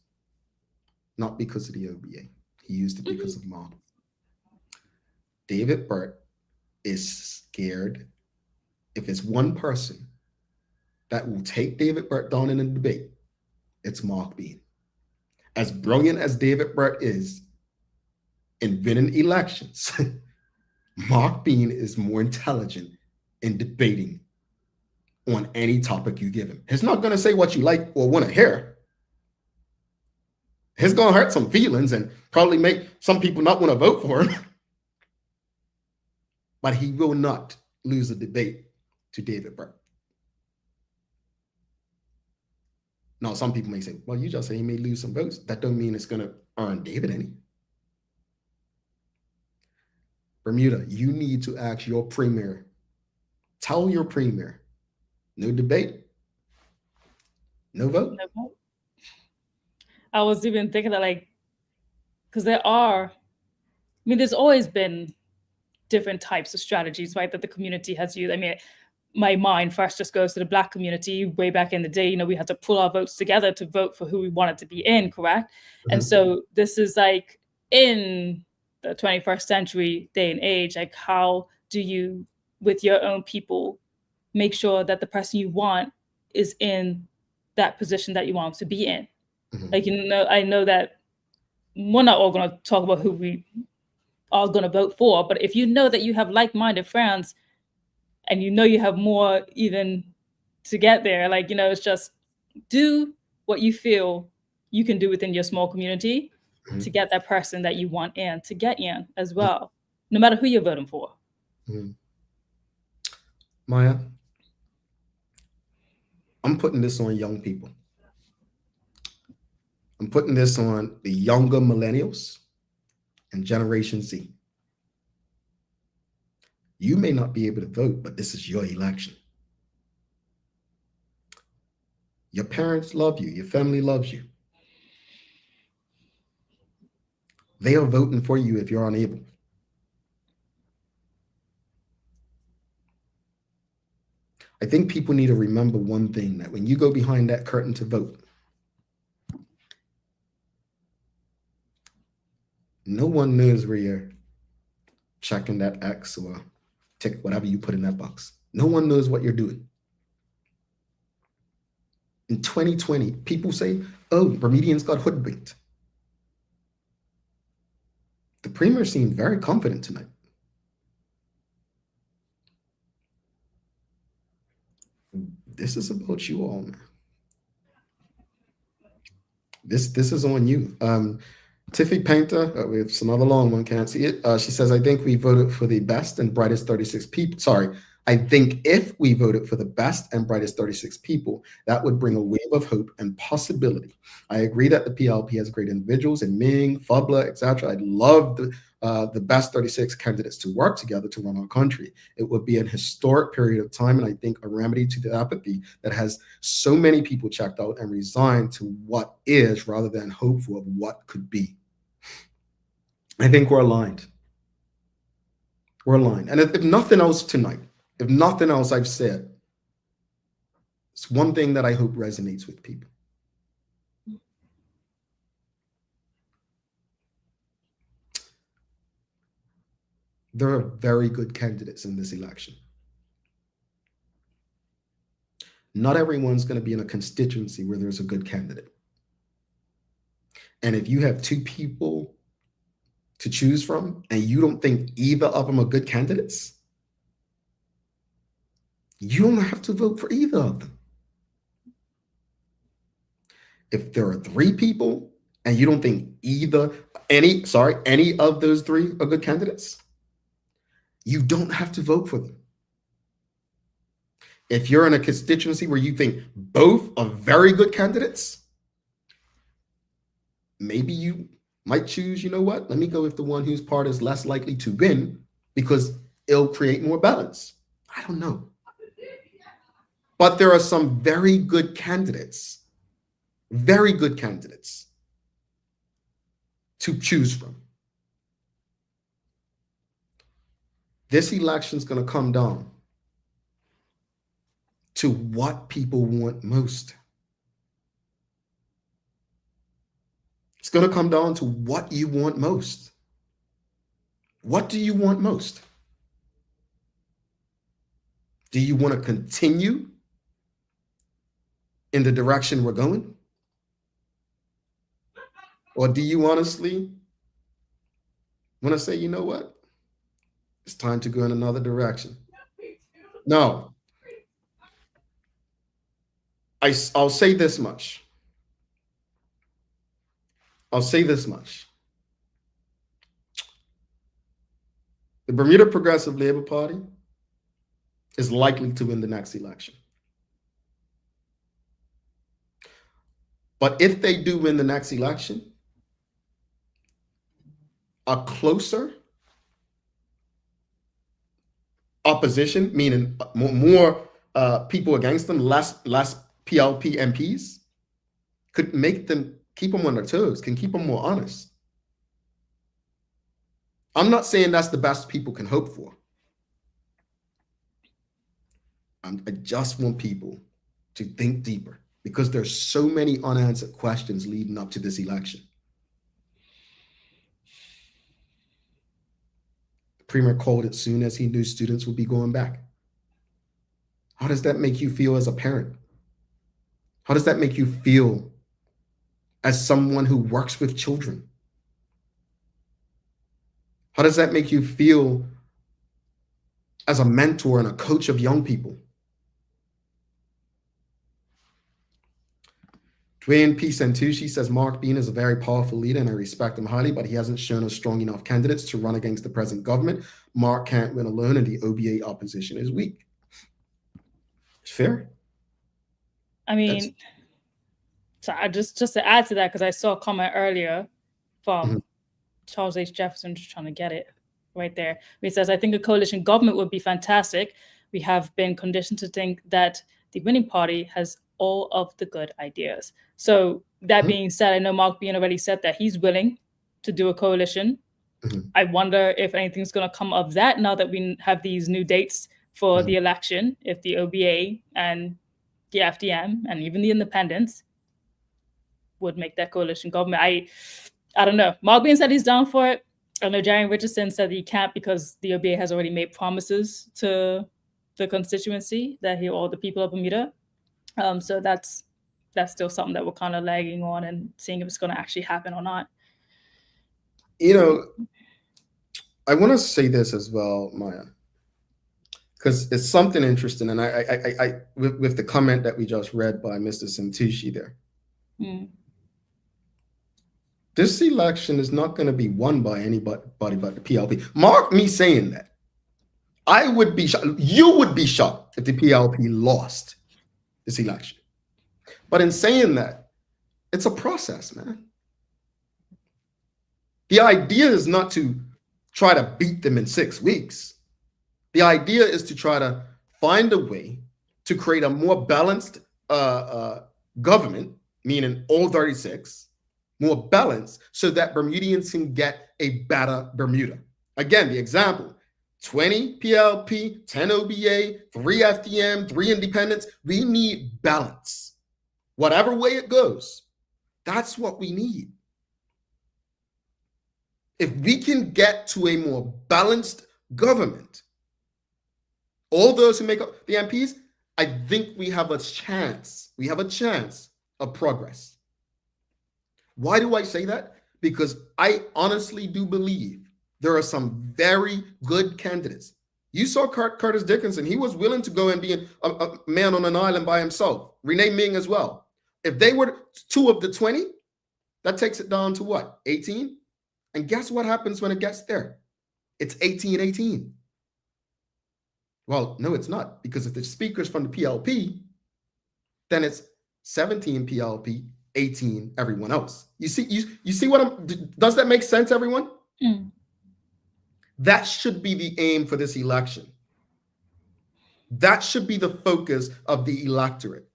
not because of the OBA. He used it because of Mark. David Burt is scared. If it's one person that will take David Burt down in a debate, it's Mark Bean. As brilliant as David Burt is in winning elections, Mark Bean is more intelligent in debating on any topic you give him. He's not going to say what you like or want to hear. He's going to hurt some feelings and probably make some people not want to vote for him. But he will not lose a debate to David Burt. Now, some people may say, well, you just say he may lose some votes. That don't mean it's going to earn David any. Bermuda, you need to ask your premier. Tell your premier, no debate, no vote. No vote. I was even thinking that, like, because there's always been different types of strategies, right, that the community has used. I mean, my mind first just goes to the Black community. Way back in the day, we had to pull our votes together to vote for who we wanted to be in, correct? Mm-hmm. And so this is like in the 21st century day and age, like, how do you, with your own people, make sure that the person you want is in that position that you want to be in? Mm-hmm. Like, I know that we're not all going to talk about who we are going to vote for, but if you know that you have like-minded friends and you have more even to get there, like, it's just do what you feel you can do within your small community mm-hmm. to get that person that you want in, to get in as well, no matter who you're voting for. Mm-hmm. Maya, I'm putting this on young people. I'm putting this on the younger millennials and Generation Z. You may not be able to vote, but this is your election. Your parents love you. Your family loves you. They are voting for you if you're unable. I think people need to remember one thing, that when you go behind that curtain to vote, no one knows where you're checking that X or tick whatever you put in that box. No one knows what you're doing. In 2020, people say, oh, Bermudians got hoodwinked. The premier seemed very confident tonight. This is about you all, man. This is on you. Tiffy Painter, it's another long one, can't see it. She says, I think we voted for the best and brightest 36 people. Sorry, I think if we voted for the best and brightest 36 people, that would bring a wave of hope and possibility. I agree that the PLP has great individuals in Ming, Fubla, etc. I'd love the best 36 candidates to work together to run our country. It would be an historic period of time, and I think a remedy to the apathy that has so many people checked out and resigned to what is rather than hopeful of what could be. I think we're aligned. We're aligned. And if nothing else tonight, if nothing else I've said, it's one thing that I hope resonates with people. There are very good candidates in this election. Not everyone's going to be in a constituency where there's a good candidate. And if you have two people to choose from and you don't think either of them are good candidates, you don't have to vote for either of them. If there are three people and you don't think any of those three are good candidates, you don't have to vote for them. If you're in a constituency where you think both are very good candidates, maybe you might choose, you know what, let me go with the one whose part is less likely to win because it'll create more balance. I don't know. But there are some very good candidates to choose from. This election is going to come down to what people want most. It's going to come down to what you want most. What do you want most? Do you want to continue in the direction we're going? Or do you honestly want to say, you know what? It's time to go in another direction. No. I'll say this much. I'll say this much. The Bermuda Progressive Labour Party is likely to win the next election. But if they do win the next election, a closer opposition, meaning more people against them, less PLP MPs, could make them, keep them on their toes, can keep them more honest. I'm not saying that's the best people can hope for. I just want people to think deeper, because there's so many unanswered questions leading up to this election. The Premier called it soon as he knew students would be going back. How does that make you feel as a parent? How does that make you feel as someone who works with children? How does that make you feel as a mentor and a coach of young people? Dwayne P. Santucci says, Mark Bean is a very powerful leader and I respect him highly, but he hasn't shown us strong enough candidates to run against the present government. Mark can't win alone and the OBA opposition is weak. Fair. I mean, so I just to add to that, because I saw a comment earlier from Charles H. Jefferson, just trying to get it right there. He says, I think a coalition government would be fantastic. We have been conditioned to think that the winning party has all of the good ideas. So that being said, I know Mark Bean already said that he's willing to do a coalition. I wonder if anything's going to come of that now that we have these new dates for the election, if the OBA and the FDM and even the independents would make that coalition government. I don't know. Mark Bean said he's down for it. I know Jarian Richardson said he can't because the OBA has already made promises to the constituency that all the people of Bermuda. So that's still something that we're kind of lagging on and seeing if it's going to actually happen or not. You know, I want to say this as well, Maya, because it's something interesting, and I with the comment that we just read by Mr. Santucci there. This election is not going to be won by anybody but the PLP. Mark me saying that. I would be shocked. You would be shocked if the PLP lost this election. But in saying that, it's a process, man. The idea is not to try to beat them in 6 weeks. The idea is to try to find a way to create a more balanced government, meaning all 36, more balanced, so that Bermudians can get a better Bermuda. Again, the example, 20 PLP, 10 OBA, 3 FDM, 3 independents. We need balance. Whatever way it goes, that's what we need. If we can get to a more balanced government, all those who make up the MPs, I think we have a chance. We have a chance of progress. Why do I say that? Because I honestly do believe there are some very good candidates. You saw Curtis Dickinson. He was willing to go and be a man on an island by himself. Renee Ming as well. If they were 2 of the 20, that takes it down to what? 18? And guess what happens when it gets there? It's 18-18. Well, no, it's not. Because if the speaker's from the PLP, then it's 17 PLP, 18 everyone else. You see what does that make sense, everyone? That should be the aim for this election. That should be the focus of the electorate.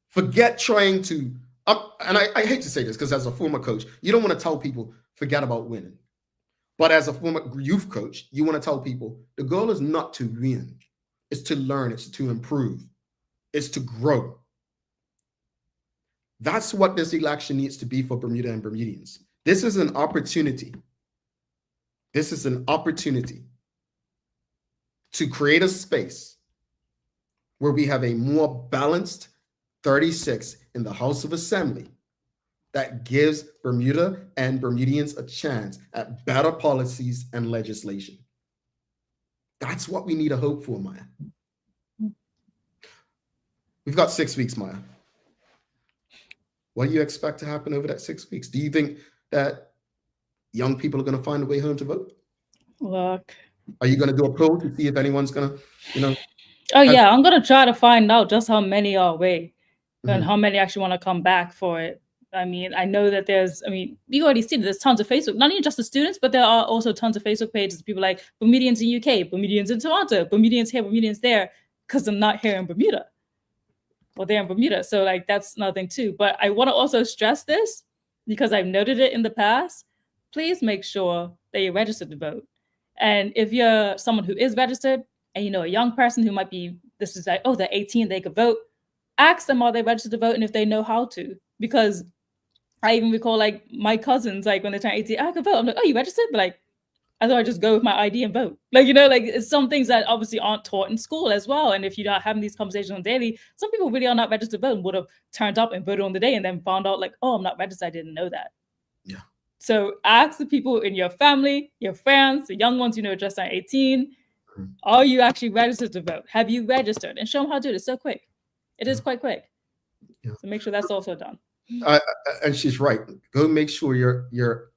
Forget trying to, and I hate to say this because as a former coach, you don't want to tell people, forget about winning. But as a former youth coach, you want to tell people the goal is not to win, it's to learn, it's to improve, it's to grow. That's what this election needs to be for Bermuda and Bermudians. This is an opportunity. This is an opportunity to create a space where we have a more balanced 36 in the House of Assembly that gives Bermuda and Bermudians a chance at better policies and legislation. That's what we need to hope for, Maya. We've got 6 weeks, Maya. What do you expect to happen over that 6 weeks? Do you think that young people are going to find a way home to vote? Look. Are you going to do a poll to see if anyone's going to, Oh, yeah, I'm going to try to find out just how many are away and how many actually want to come back for it. I mean, I know that you already see that there's tons of Facebook, not even just the students, but there are also tons of Facebook pages, people like Bermudians in UK, Bermudians in Toronto, Bermudians here, Bermudians there, because I'm not here in Bermuda. Well, they're in Bermuda. So that's another thing too. But I want to also stress this because I've noted it in the past. Please make sure that you're registered to vote. And if you're someone who is registered and a young person who might be, this is like, oh, they're 18, they could vote, ask them, are they registered to vote and if they know how to? Because I even recall my cousins, when they turn 18, I could vote. I'm like, oh, you registered? But I thought I'd just go with my ID and vote. It's some things that obviously aren't taught in school as well. And if you're not having these conversations on daily, some people really are not registered to vote and would have turned up and voted on the day and then found out oh, I'm not registered. I didn't know that. Yeah. So ask the people in your family, your friends, the young ones just turned 18, are you actually registered to vote? Have you registered? And show them how to do it. It's so quick. It is quite quick. Yeah. So make sure that's also done. And she's right. Go make sure you're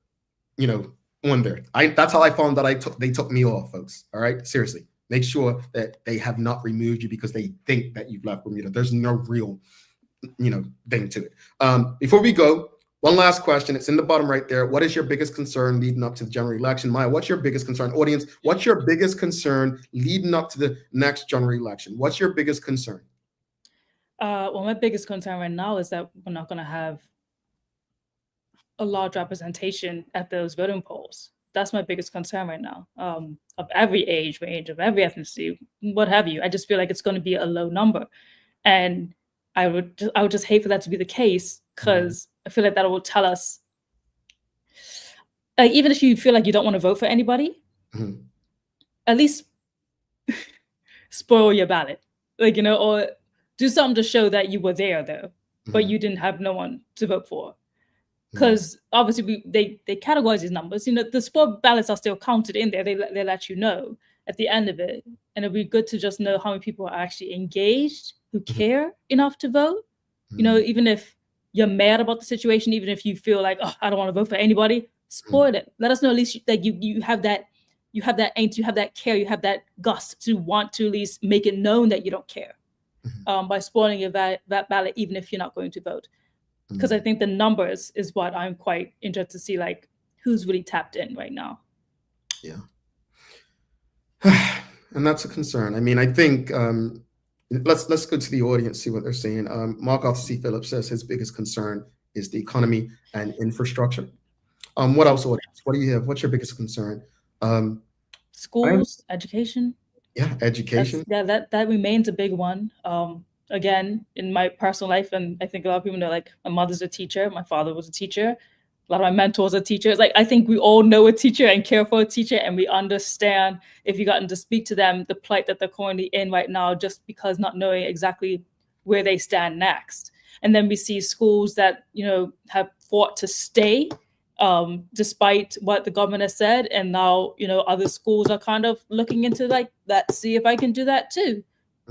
on there. That's how I found that they took me off, folks. All right, seriously, make sure that they have not removed you because they think that you've left Bermuda. There's no real, thing to it. Before we go, one last question. It's in the bottom right there. What is your biggest concern leading up to the general election? Maya, what's your biggest concern? Audience, what's your biggest concern leading up to the next general election? What's your biggest concern? Well, my biggest concern right now is that we're not going to have a large representation at those voting polls. That's my biggest concern right now, of every age range, of every ethnicity, what have you. I just feel like it's going to be a low number. And I would just hate for that to be the case because I feel like that will tell us, even if you feel like you don't want to vote for anybody, at least spoil your ballot, or do something to show that you were there though, but you didn't have no one to vote for. Because obviously they categorize these numbers. The spoiled ballots are still counted in there. They let you know at the end of it. And it'd be good to just know how many people are actually engaged, who care enough to vote. Even if you're mad about the situation, even if you feel like, oh, I don't want to vote for anybody, spoil it. Let us know at least that you have that angst, you have that care, you have that gust to want to at least make it known that you don't care by spoiling your that ballot, even if you're not going to vote. Because I think the numbers is what I'm quite interested to see, who's really tapped in right now. Yeah. And that's a concern. I mean, I think let's go to the audience, see what they're saying. Mark Arthur C. Phillips says his biggest concern is the economy and infrastructure. What else, audience? What do you have? What's your biggest concern? Schools, education. Yeah, education. That remains a big one. Again, in my personal life, and I think a lot of people know, my mother's a teacher, my father was a teacher, a lot of my mentors are teachers. I think we all know a teacher and care for a teacher, and we understand, if you gotten to speak to them, the plight that they're currently in right now, just because not knowing exactly where they stand next. And then we see schools that, have fought to stay, despite what the government has said. And now, other schools are kind of looking into that, see if I can do that too.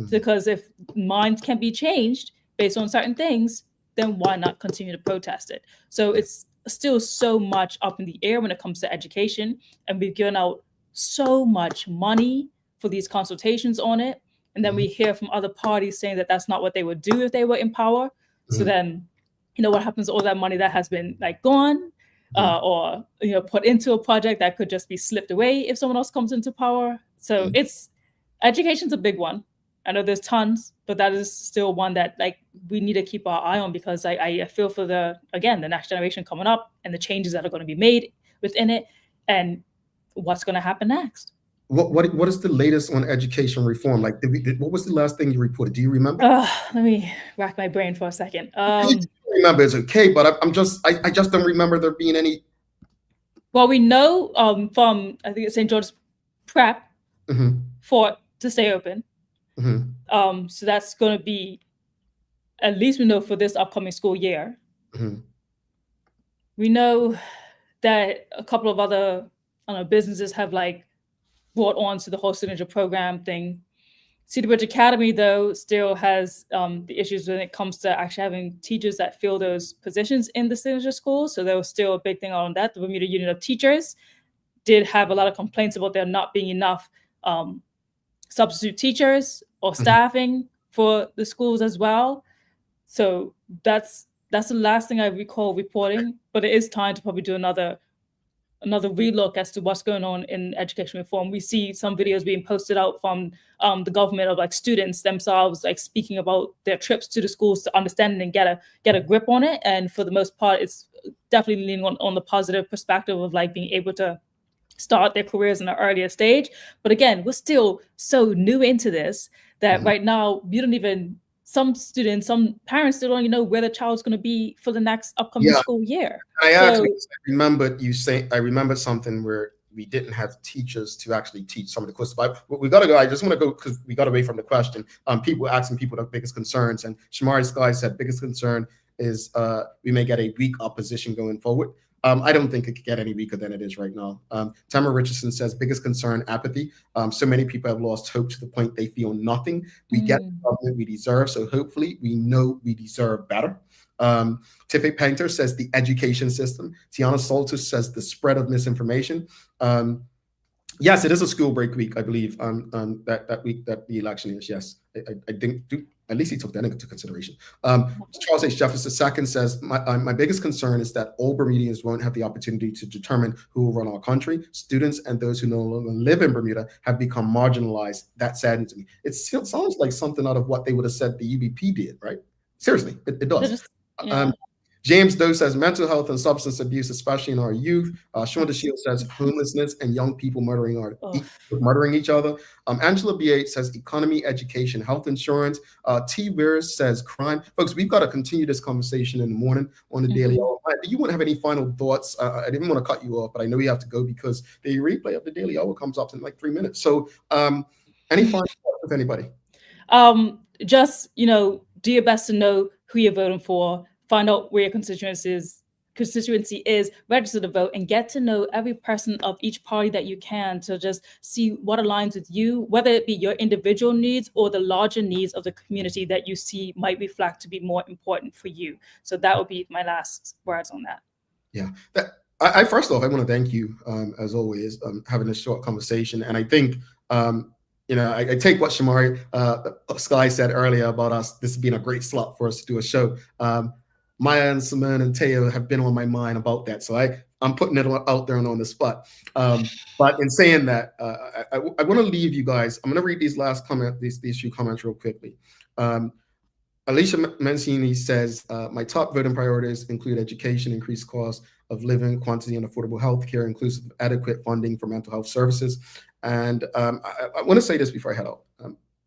Because if minds can be changed based on certain things, then why not continue to protest it? So it's still so much up in the air when it comes to education. And we've given out so much money for these consultations on it. And then we hear from other parties saying that that's not what they would do if they were in power. So then, what happens to all that money that has been gone or, put into a project that could just be slipped away if someone else comes into power. So education's a big one. I know there's tons, but that is still one that we need to keep our eye on, because I feel for the next generation coming up and the changes that are going to be made within it. And what's going to happen next. What is the latest on education reform? Like, what was the last thing you reported? Do you remember? Let me rack my brain for a second. Remember, it's okay, but I just don't remember there being any. Well, we know from, I think it's St. George's Prep for to stay open. So that's going to be, at least we know for this upcoming school year. We know that a couple of other businesses have like brought on to the whole signature program thing. Cedar Bridge Academy, though, still has the issues when it comes to actually having teachers that fill those positions in the signature schools. So there was still a big thing on that. The Bermuda Union of Teachers did have a lot of complaints about there not being enough substitute teachers or staffing for the schools as well. So that's the last thing I recall reporting, but it is time to probably do another relook as to what's going on in education reform. We see some videos being posted out from the government of like students themselves, like speaking about their trips to the schools to understand and get a grip on it. And for the most part, it's definitely leaning on the positive perspective of like being able to start their careers in an earlier stage. But again, we're still so new into this that right now you don't even, some students, some parents still don't even know where the child's going to be for the next upcoming school year. I remembered something where we didn't have teachers to actually teach some of the courses. But we got to go. I just want to go because we got away from the question. People asking people the biggest concerns, and Shamari Sky said biggest concern is we may get a weak opposition going forward. I don't think it could get any weaker than it is right now. Tamara Richardson says, biggest concern, apathy. So many people have lost hope to the point they feel nothing. We get the government we deserve, so hopefully we know we deserve better. Tiffany Painter says the education system. Tiana Soltis says the spread of misinformation. Yes, it is a school break week, I believe, that week that the election is. Yes, I think at least he took that into consideration. Charles H. Jefferson II says, my biggest concern is that all Bermudians won't have the opportunity to determine who will run our country. Students and those who no longer live in Bermuda have become marginalized. That saddens me. It sounds like something out of what they would have said the UBP did, right? Seriously, it does. James Doe says mental health and substance abuse, especially in our youth. Sean DeShield says homelessness and young people murdering each other. Angela B8 says economy, education, health insurance. T. Weirs says crime. Folks, we've got to continue this conversation in the morning on the Daily Hour. Do you want to have any final thoughts? I didn't want to cut you off, but I know we have to go because the replay of the Daily Hour comes up in like 3 minutes. So any final thoughts with anybody? Just, do your best to know who you're voting for. Find out where your constituency is, register to vote, and get to know every person of each party that you can to just see what aligns with you, whether it be your individual needs or the larger needs of the community that you see might reflect to be more important for you. So that would be my last words on that. Yeah. First off, I want to thank you, as always, having this short conversation. And I think, I take what Shamari Sky said earlier about this being a great slot for us to do a show. Maya and Simone and Teo have been on my mind about that. So I'm putting it out there and on the spot. But in saying that, I want to leave you guys. I'm going to read these few comments real quickly. Alicia Mancini says, my top voting priorities include education, increased cost of living, quantity and affordable health care, inclusive of adequate funding for mental health services. And I want to say this before I head out.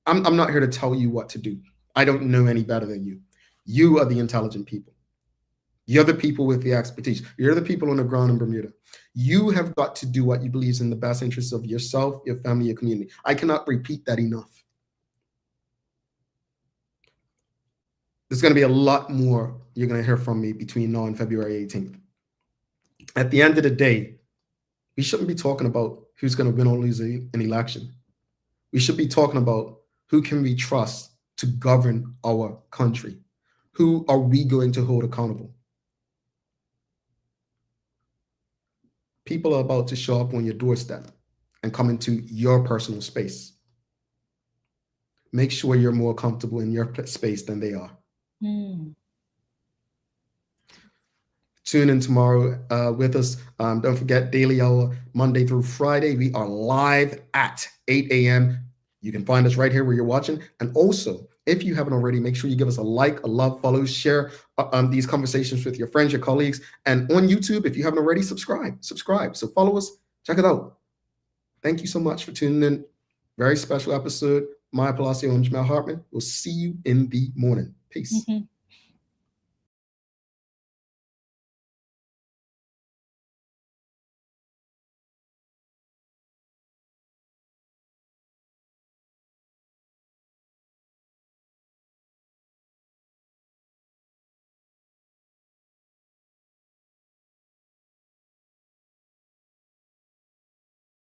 I'm not here to tell you what to do. I don't know any better than you. You are the intelligent people. You're the people with the expertise. You're the people on the ground in Bermuda. You have got to do what you believe is in the best interest of yourself, your family, your community. I cannot repeat that enough. There's going to be a lot more you're going to hear from me between now and February 18th. At the end of the day, we shouldn't be talking about who's going to win or lose an election. We should be talking about who can we trust to govern our country. Who are we going to hold accountable? People are about to show up on your doorstep and come into your personal space. Make sure you're more comfortable in your space than they are. Tune in tomorrow with us. Don't forget, Daily Hour, Monday through Friday. We are live at 8 a.m. You can find us right here where you're watching. And also, if you haven't already, make sure you give us a like, a love, follow, share these conversations with your friends, your colleagues. And on YouTube, if you haven't already, subscribe. So follow us, check it out. Thank you so much for tuning in. Very special episode. Maya Palacio and Jamel Hartman. We'll see you in the morning. Peace.